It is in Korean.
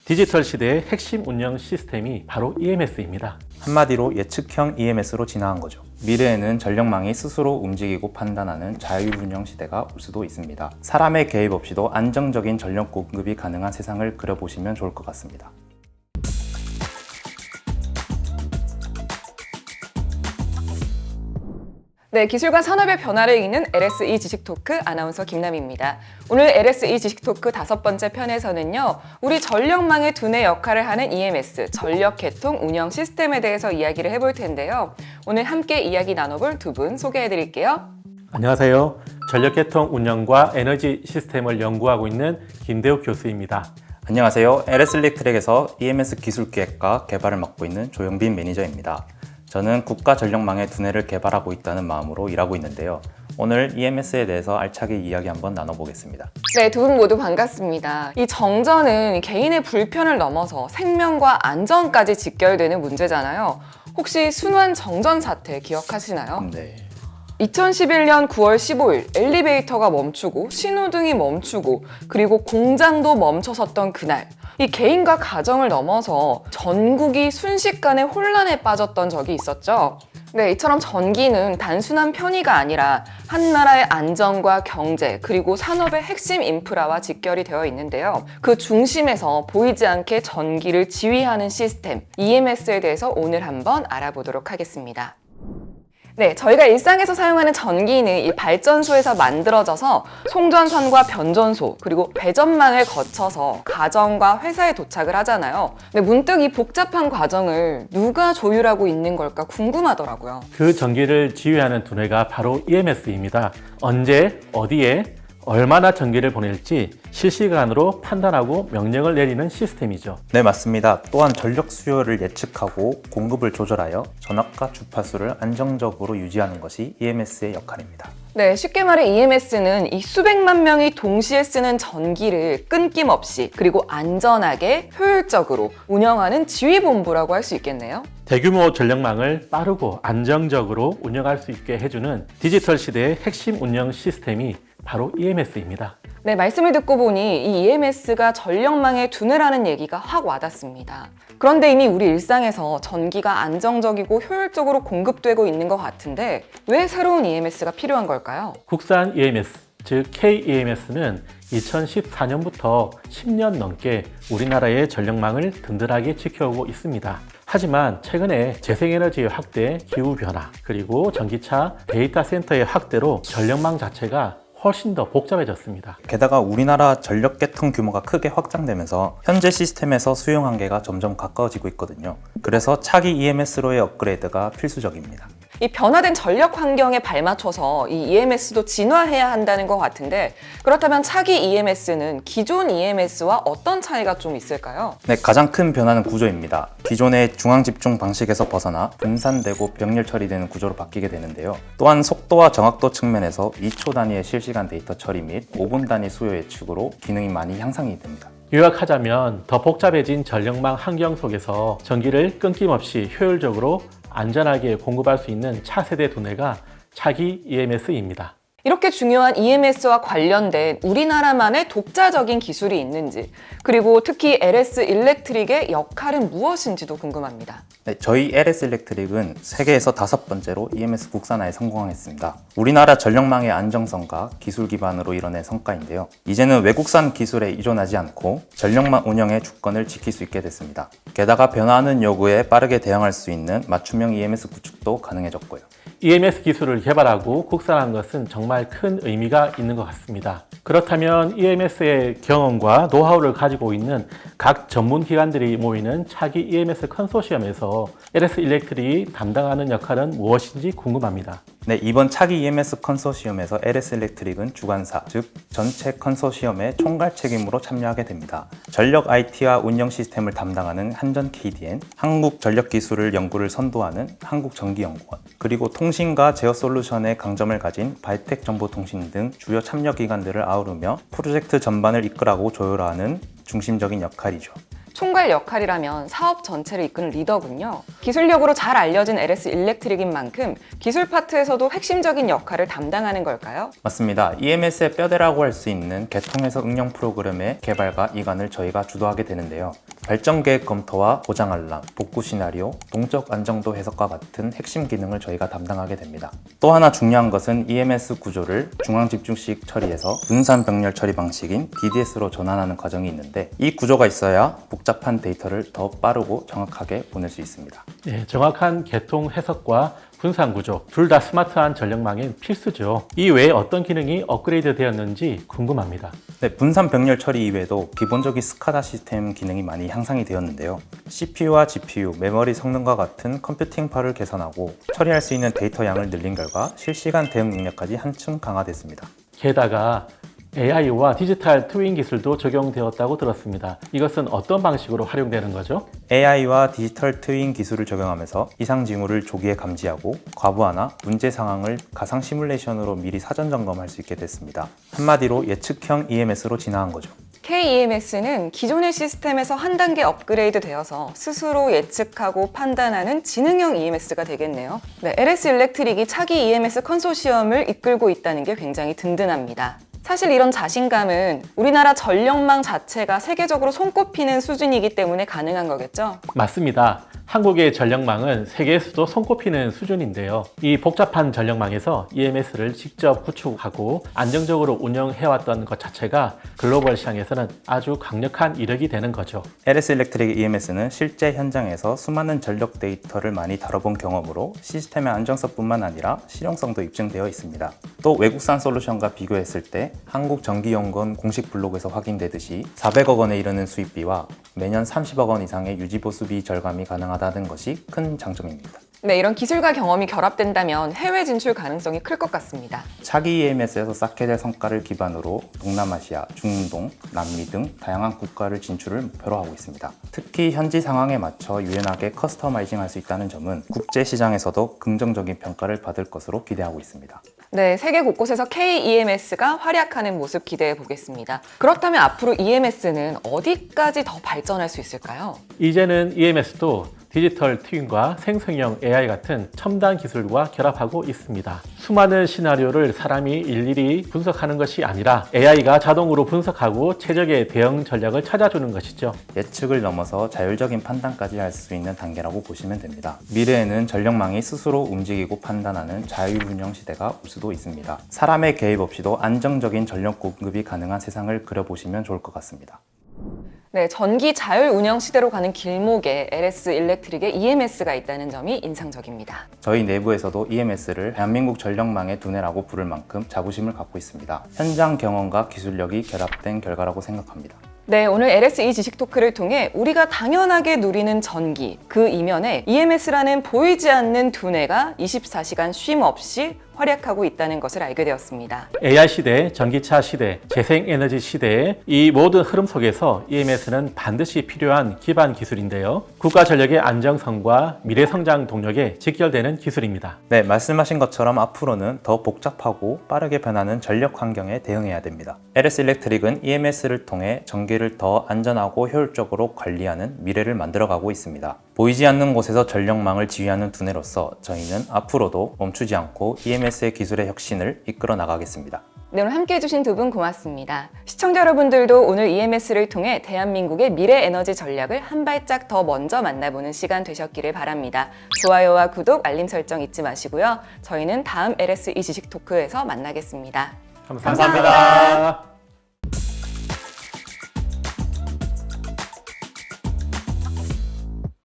디지털 시대의 핵심 운영 시스템이 바로 EMS입니다. 한마디로 예측형 EMS로 진화한 거죠. 미래에는 전력망이 스스로 움직이고 판단하는 자율운영 시대가 올 수도 있습니다. 사람의 개입 없이도 안정적인 전력 공급이 가능한 세상을 그려보시면 좋을 것 같습니다. 네, 기술과 산업의 변화를 읽는 LSE 지식토크 아나운서 김남희입니다. 오늘 LSE 지식토크 5번째 편에서는요, 우리 전력망의 두뇌 역할을 하는 EMS, 전력계통 운영 시스템에 대해서 이야기를 해볼 텐데요. 오늘 함께 이야기 나눠볼 두 분 소개해드릴게요. 안녕하세요. 전력계통 운영과 에너지 시스템을 연구하고 있는 김대욱 교수입니다. 안녕하세요. LS일렉트릭에서 EMS 기술기획과 개발을 맡고 있는 조영빈 매니저입니다. 저는 국가 전력망의 두뇌를 개발하고 있다는 마음으로 일하고 있는데요. 오늘 EMS에 대해서 알차게 이야기 한번 나눠보겠습니다. 네, 두 분 모두 반갑습니다. 이 정전은 개인의 불편을 넘어서 생명과 안전까지 직결되는 문제잖아요. 혹시 순환 정전 사태 기억하시나요? 네. 2011년 9월 15일 엘리베이터가 멈추고 신호등이 멈추고 그리고 공장도 멈춰섰던 그날, 이 개인과 가정을 넘어서 전국이 순식간에 혼란에 빠졌던 적이 있었죠. 네, 이처럼 전기는 단순한 편의가 아니라 한 나라의 안전과 경제 그리고 산업의 핵심 인프라와 직결이 되어 있는데요. 그 중심에서 보이지 않게 전기를 지휘하는 시스템 EMS에 대해서 오늘 한번 알아보도록 하겠습니다. 네, 저희가 일상에서 사용하는 전기는 이 발전소에서 만들어져서 송전선과 변전소 그리고 배전망을 거쳐서 가정과 회사에 도착을 하잖아요. 근데 문득 이 복잡한 과정을 누가 조율하고 있는 걸까 궁금하더라고요. 그 전기를 지휘하는 두뇌가 바로 EMS입니다. 언제, 어디에, 얼마나 전기를 보낼지 실시간으로 판단하고 명령을 내리는 시스템이죠. 네, 맞습니다. 또한 전력 수요를 예측하고 공급을 조절하여 전압과 주파수를 안정적으로 유지하는 것이 EMS의 역할입니다. 네, 쉽게 말해 EMS는 이 수백만 명이 동시에 쓰는 전기를 끊김없이 그리고 안전하게 효율적으로 운영하는 지휘본부라고 할 수 있겠네요. 대규모 전력망을 빠르고 안정적으로 운영할 수 있게 해주는 디지털 시대의 핵심 운영 시스템이 바로 EMS입니다. 네, 말씀을 듣고 보니 이 EMS가 전력망의 두뇌라는 얘기가 확 와닿습니다. 그런데 이미 우리 일상에서 전기가 안정적이고 효율적으로 공급되고 있는 것 같은데 왜 새로운 EMS가 필요한 걸까요? 국산 EMS, 즉 KEMS는 2014년부터 10년 넘게 우리나라의 전력망을 든든하게 지켜오고 있습니다. 하지만 최근에 재생에너지의 확대, 기후변화, 그리고 전기차, 데이터 센터의 확대로 전력망 자체가 훨씬 더 복잡해졌습니다. 게다가 우리나라 전력 계통 규모가 크게 확장되면서 현재 시스템에서 수용 한계가 점점 가까워지고 있거든요. 그래서 차기 EMS로의 업그레이드가 필수적입니다. 이 변화된 전력 환경에 발맞춰서 이 EMS도 진화해야 한다는 것 같은데 그렇다면 차기 EMS는 기존 EMS와 어떤 차이가 좀 있을까요? 네, 가장 큰 변화는 구조입니다. 기존의 중앙집중 방식에서 벗어나 분산되고 병렬 처리되는 구조로 바뀌게 되는데요. 또한 속도와 정확도 측면에서 2초 단위의 실시간 데이터 처리 및 5분 단위 수요 예측으로 기능이 많이 향상이 됩니다. 요약하자면 더 복잡해진 전력망 환경 속에서 전기를 끊김없이 효율적으로 안전하게 공급할 수 있는 차세대 두뇌가 차기 EMS입니다. 이렇게 중요한 EMS와 관련된 우리나라만의 독자적인 기술이 있는지 그리고 특히 LS일렉트릭의 역할은 무엇인지도 궁금합니다. 네, 저희 LS일렉트릭은 세계에서 5번째로 EMS 국산화에 성공했습니다. 우리나라 전력망의 안정성과 기술 기반으로 이뤄낸 성과인데요. 이제는 외국산 기술에 의존하지 않고 전력망 운영의 주권을 지킬 수 있게 됐습니다. 게다가 변화하는 요구에 빠르게 대응할 수 있는 맞춤형 EMS 구축도 가능해졌고요. EMS 기술을 개발하고 국산한 것은 정말 큰 의미가 있는 것 같습니다. 그렇다면 EMS의 경험과 노하우를 가지고 있는 각 전문 기관들이 모이는 차기 EMS 컨소시엄에서 LS일렉트릭이 담당하는 역할은 무엇인지 궁금합니다. 네, 이번 차기 EMS 컨소시엄에서 LS일렉트릭은 주관사, 즉 전체 컨소시엄의 총괄 책임으로 참여하게 됩니다. 전력 IT와 운영 시스템을 담당하는 한전 KDN, 한국전력기술을 연구를 선도하는 한국전기연구원, 그리고 통신과 제어 솔루션의 강점을 가진 발텍 정보통신 등 주요 참여 기관들을 아우르며 프로젝트 전반을 이끌어가고 조율하는 중심적인 역할이죠. 총괄 역할이라면 사업 전체를 이끄는 리더군요. 기술력으로 잘 알려진 LS일렉트릭인 만큼 기술 파트에서도 핵심적인 역할을 담당하는 걸까요? 맞습니다. EMS의 뼈대라고 할 수 있는 개통해서 응용 프로그램의 개발과 이관을 저희가 주도하게 되는데요. 발전 계획 검토와 보장 알람, 복구 시나리오, 동적 안정도 해석과 같은 핵심 기능을 저희가 담당하게 됩니다. 또 하나 중요한 것은 EMS 구조를 중앙 집중식 처리에서 분산 병렬 처리 방식인 DDS로 전환하는 과정이 있는데 이 구조가 있어야 복잡한 데이터를 더 빠르고 정확하게 보낼 수 있습니다. 예, 정확한 개통 해석과 분산 구조, 둘 다 스마트한 전력망엔 필수죠. 이 외에 어떤 기능이 업그레이드 되었는지 궁금합니다. 네, 분산 병렬 처리 이외에도 기본적인 스카다 시스템 기능이 많이 향상이 되었는데요. CPU와 GPU, 메모리 성능과 같은 컴퓨팅파를 개선하고 처리할 수 있는 데이터 양을 늘린 결과 실시간 대응 능력까지 한층 강화됐습니다. 게다가 AI와 디지털 트윈 기술도 적용되었다고 들었습니다. 이것은 어떤 방식으로 활용되는 거죠? AI와 디지털 트윈 기술을 적용하면서 이상 징후를 조기에 감지하고 과부하나 문제 상황을 가상 시뮬레이션으로 미리 사전 점검할 수 있게 됐습니다. 한마디로 예측형 EMS로 진화한 거죠. KEMS는 기존의 시스템에서 한 단계 업그레이드 되어서 스스로 예측하고 판단하는 지능형 EMS가 되겠네요. 네, LS 일렉트릭이 차기 EMS 컨소시엄을 이끌고 있다는 게 굉장히 든든합니다. 사실 이런 자신감은 우리나라 전력망 자체가 세계적으로 손꼽히는 수준이기 때문에 가능한 거겠죠? 맞습니다. 한국의 전력망은 세계에서도 손꼽히는 수준인데요. 이 복잡한 전력망에서 EMS를 직접 구축하고 안정적으로 운영해왔던 것 자체가 글로벌 시장에서는 아주 강력한 이력이 되는 거죠. LS 일렉트릭 EMS는 실제 현장에서 수많은 전력 데이터를 많이 다뤄본 경험으로 시스템의 안정성뿐만 아니라 실용성도 입증되어 있습니다. 또 외국산 솔루션과 비교했을 때 한국전기연구원 공식 블로그에서 확인되듯이 400억 원에 이르는 수입비와 매년 30억 원 이상의 유지보수비 절감이 가능하다는 것이 큰 장점입니다. 네, 이런 기술과 경험이 결합된다면 해외 진출 가능성이 클 것 같습니다. 차기 EMS에서 쌓게 될 성과를 기반으로 동남아시아, 중동, 남미 등 다양한 국가를 진출을 목표로 하고 있습니다. 특히 현지 상황에 맞춰 유연하게 커스터마이징할 수 있다는 점은 국제 시장에서도 긍정적인 평가를 받을 것으로 기대하고 있습니다. 네, 세계 곳곳에서 KEMS가 활약하는 모습 기대해 보겠습니다. 그렇다면 앞으로 EMS는 어디까지 더 발전할 수 있을까요? 이제는 EMS도 디지털 트윈과 생성형 AI 같은 첨단 기술과 결합하고 있습니다. 수많은 시나리오를 사람이 일일이 분석하는 것이 아니라 AI가 자동으로 분석하고 최적의 대응 전략을 찾아주는 것이죠. 예측을 넘어서 자율적인 판단까지 할 수 있는 단계라고 보시면 됩니다. 미래에는 전력망이 스스로 움직이고 판단하는 자율운영 시대가 올 수도 있습니다. 사람의 개입 없이도 안정적인 전력 공급이 가능한 세상을 그려보시면 좋을 것 같습니다. 네, 전기 자율 운영 시대로 가는 길목에 LS 일렉트릭의 EMS가 있다는 점이 인상적입니다. 저희 내부에서도 EMS를 대한민국 전력망의 두뇌라고 부를 만큼 자부심을 갖고 있습니다. 현장 경험과 기술력이 결합된 결과라고 생각합니다. 네, 오늘 LS 지식 토크를 통해 우리가 당연하게 누리는 전기, 그 이면에 EMS라는 보이지 않는 두뇌가 24시간 쉼 없이 활약하고 있다는 것을 알게 되었습니다. AI 시대, 전기차 시대, 재생에너지 시대의 이 모든 흐름 속에서 EMS는 반드시 필요한 기반 기술인데요. 국가 전력의 안정성과 미래 성장 동력에 직결되는 기술입니다. 네, 말씀하신 것처럼 앞으로는 더 복잡하고 빠르게 변하는 전력 환경에 대응해야 됩니다. LS 일렉트릭은 EMS를 통해 전기를 더 안전하고 효율적으로 관리하는 미래를 만들어가고 있습니다. 보이지 않는 곳에서 전력망을 지휘하는 두뇌로서 저희는 앞으로도 멈추지 않고 EMS의 기술의 혁신을 이끌어 나가겠습니다. 네, 오늘 함께 해주신 두 분 고맙습니다. 시청자 여러분들도 오늘 EMS를 통해 대한민국의 미래 에너지 전략을 한 발짝 더 먼저 만나보는 시간 되셨기를 바랍니다. 좋아요와 구독, 알림 설정 잊지 마시고요. 저희는 다음 LS 지식 토크에서 만나겠습니다. 감사합니다.